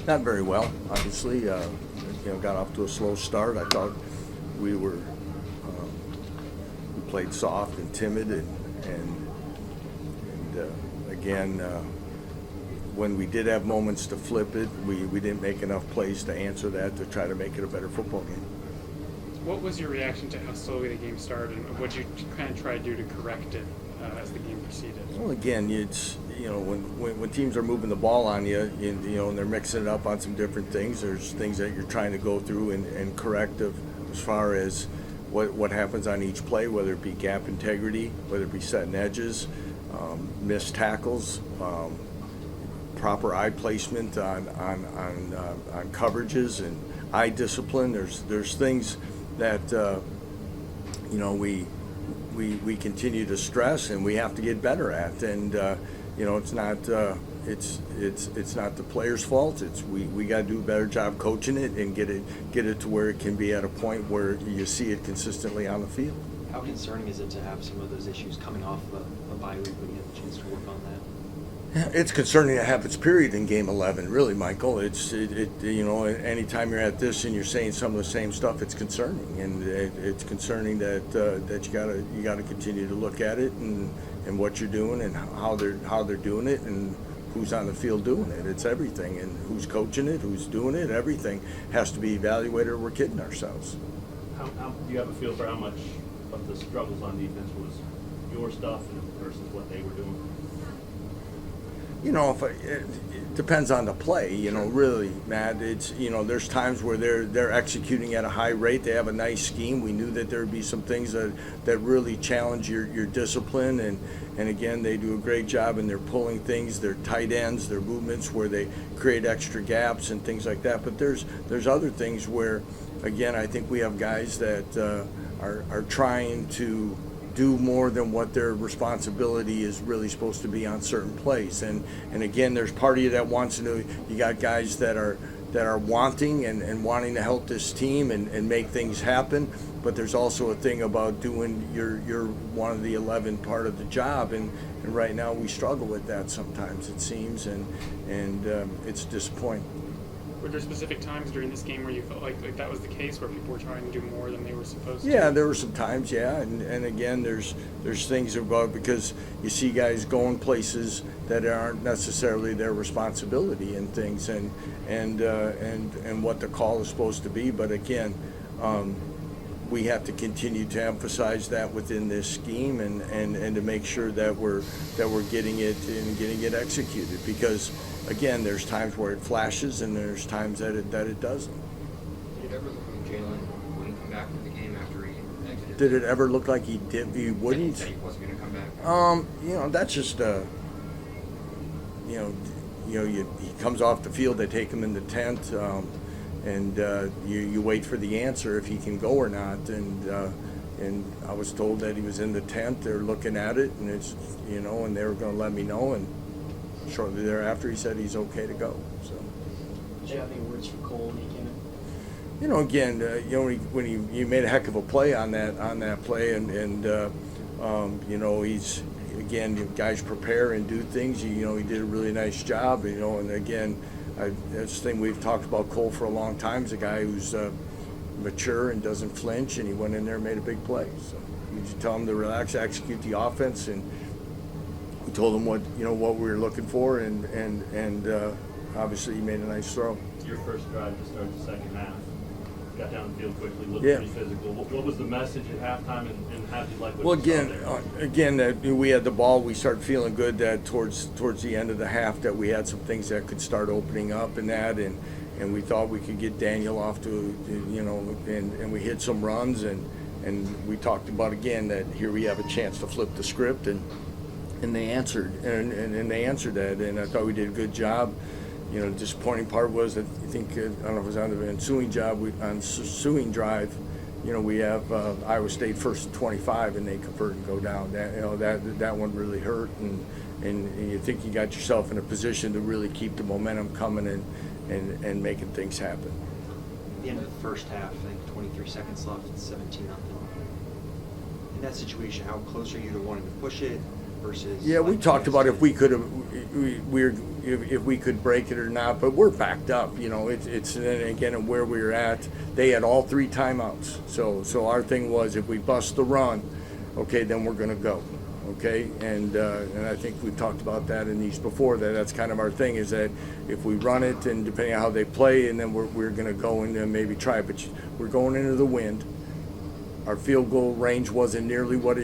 Not very well, obviously. Got off to a slow start. I thought we were we played soft and timid, and again, when we did have moments to flip it, we didn't make enough plays to answer that to try to make it a better football game. What was your reaction to how slowly the game started, and what did you kind of try to do to correct it as the game proceeded? Well, again, it's when teams are moving the ball on you, and they're mixing it up on some different things. There's things that you're trying to go through and correct as far as what happens on each play, whether it be gap integrity, whether it be setting edges, missed tackles, proper eye placement on coverages and eye discipline. There's things that we continue to stress and we have to get better at, and it's not the players' fault. We got to do a better job coaching it and get it to where it can be at a point where you see it consistently on the field. How concerning is it to have some of those issues coming off a bye week when you have a chance to work on that? It's concerning to have its period in Game 11, really, Michael. Anytime you're at this and you're saying some of the same stuff, it's concerning, and it's concerning that you gotta continue to look at it and what you're doing and how they're doing it and who's on the field doing it. It's everything, and who's coaching it, who's doing it. Everything has to be evaluated, or we're kidding ourselves. How do you have a feel for how much of the struggles on defense was your stuff versus what they were doing? It depends on the play, really, Matt. It's, there's times where they're executing at a high rate. They have a nice scheme. We knew that there would be some things that really challenge your discipline, and again, they do a great job, and they're pulling things, their tight ends, their movements where they create extra gaps and things like that. But there's other things where, again, I think we have guys that are trying to do more than what their responsibility is really supposed to be on certain plays. And again, there's part of you that wants to know. You got guys that are wanting and wanting to help this team and make things happen, but there's also a thing about doing your one of the 11 part of the job, and right now we struggle with that sometimes, it seems, and it's disappointing. Were there specific times during this game where you felt like that was the case, where people were trying to do more than they were supposed to? Yeah, there were some times, yeah, and again, there's things about, because you see guys going places that aren't necessarily their responsibility and things, and what the call is supposed to be. But again, we have to continue to emphasize that within this scheme, and to make sure that we're getting it and getting it executed, because again, there's times where it flashes and there's times that it doesn't. Did it ever look like Jalen wouldn't come back from the game after he exited? Did it ever look like he wouldn't? Said he wasn't going to come back. That's just he comes off the field, they take him in the tent, and you wait for the answer if he can go or not. And I was told that he was in the tent. They're looking at it, and it's and they were going to let me know. And shortly thereafter, he said he's okay to go. So. Did you have any words for Cole when he came in? Again, when he made a heck of a play on that play, and he's, again, guys prepare and do things. He did a really nice job. And again, that's the thing we've talked about Cole for a long time. He's a guy who's mature and doesn't flinch, and he went in there and made a big play. So we just tell him to relax, execute the offense, and we told him what we were looking for, and obviously he made a nice throw. Your first drive to start the second half. Got down the field quickly, looked Yeah. pretty physical. What was the message at halftime, and how did you like what Well, you saw there? again, that we had the ball. We started feeling good that towards the end of the half that we had some things that could start opening up and we thought we could get Daniel off to and we hit some runs, and we talked about again that here we have a chance to flip the script, and they answered and they answered that, and I thought we did a good job. The disappointing part was that I don't know if it was on the ensuing drive, we have Iowa State first and 25, and they convert and go down. That one really hurt, and you think you got yourself in a position to really keep the momentum coming and making things happen. At the end of the first half, I think 23 seconds left, 17-0. In that situation, how close are you to wanting to push it? versus. Yeah, we like, talked you about guys if we did? could have, if we could break it or not, but we're backed up, you know, it's, and again, where we were at, they had all 3 timeouts. So our thing was, if we bust the run, okay, then we're gonna go, okay? And I think we've talked about that in these before, that's kind of our thing, is that if we run it, and depending on how they play, and then we're gonna go and then maybe try, but we're going into the wind. Our field goal range wasn't nearly what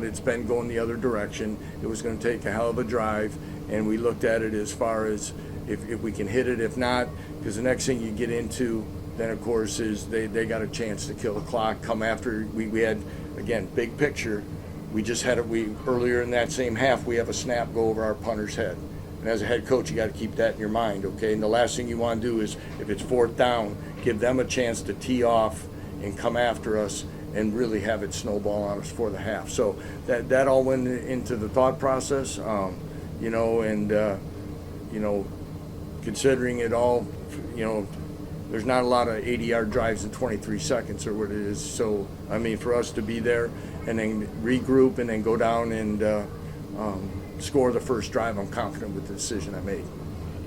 it's been going the other direction. It was going to take a hell of a drive, and we looked at it as far as if we can hit it, if not, because the next thing you get into then, of course, is they got a chance to kill the clock, come after. We had, again, big picture, we just had it, earlier in that same half, we have a snap go over our punter's head. And as a head coach, you got to keep that in your mind, okay? And the last thing you want to do is, if it's 4th down, give them a chance to tee off and come after us and really have it snowball on us for the half. So that all went into the thought process, you know, and, you know, considering it all, you know, there's not a lot of 80-yard drives in 23 seconds or what it is. So, I mean, for us to be there and then regroup and then go down and score the first drive, I'm confident with the decision I made.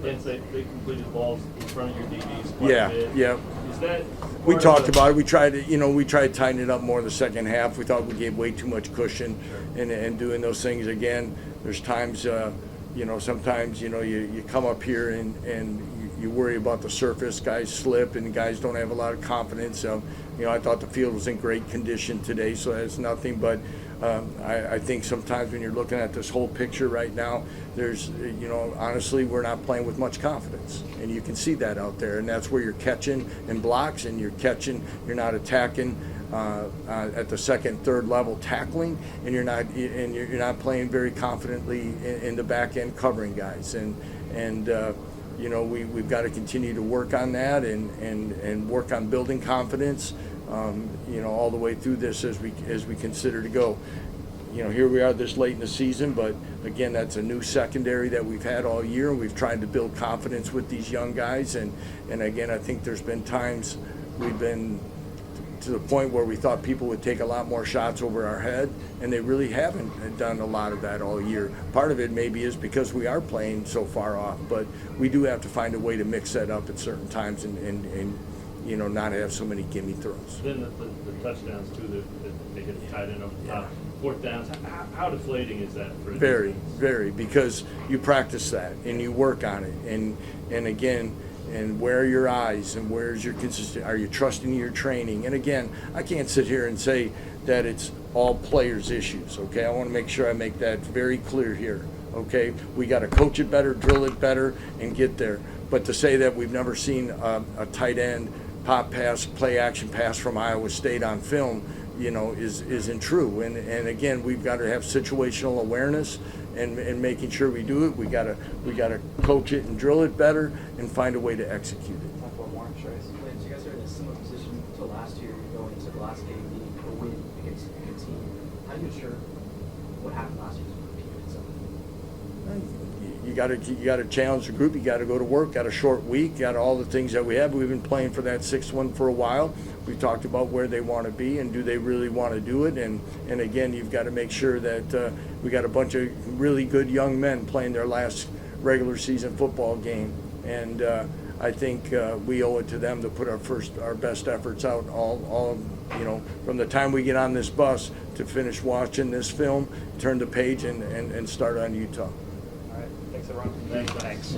And they completed the balls in front of your DBs quite Yeah, a bit. yeah. Is that We part talked of the- about it. We tried to, you know, we tried to tighten it up more in the second half. We thought we gave way too much cushion and doing those things. Again, there's times, you know, sometimes, you know, you come up here and you worry about the surface. Guys slip and guys don't have a lot of confidence. You know, I thought the field was in great condition today, so it's nothing. But I think sometimes when you're looking at this whole picture right now, there's, you know, honestly, we're not playing with much confidence. And you can see that out there. And that's where you're catching in blocks and you're not attacking at the second, third level tackling, and you're not playing very confidently in the back end covering guys. And you know, we've got to continue to work on that and work on building confidence, you know, all the way through this as we consider to go. You know, here we are this late in the season, but again, that's a new secondary that we've had all year. We've tried to build confidence with these young guys, and again, I think there's been times we've been to the point where we thought people would take a lot more shots over our head, and they really haven't done a lot of that all year. Part of it maybe is because we are playing so far off, but we do have to find a way to mix that up at certain times and you know, not have so many gimme throws. Then the touchdowns too, that they hit the tight end up top. 4th downs, how deflating is that for a Very, defense? very, because you practice that and you work on it, and again, and where are your eyes and where's your consistency? Are you trusting your training? And again, I can't sit here and say that it's all players' issues, okay? I want to make sure I make that very clear here, okay? We got to coach it better, drill it better, and get there. But to say that we've never seen a tight end pop pass, play action pass from Iowa State on film, you know, isn't true. And again, we've got to have situational awareness and making sure we do it. We gotta coach it and drill it better and find a way to execute it. Talk about Warren Trice. Lance, you guys are in a similar position to last year. You're going into the last game, needing a win against a good team. How do you ensure what happened last year is repeated itself? You got to challenge the group. You got to go to work. Got a short week. Got all the things that we have. We've been playing for that 6th one for a while. We talked about where they want to be and do they really want to do it. And again, you've got to make sure that we got a bunch of really good young men playing their last regular season football game. And I think we owe it to them to put our best efforts out. All you know, from the time we get on this bus to finish watching this film, turn the page and start on Utah. All right. Thanks, everyone. Thanks.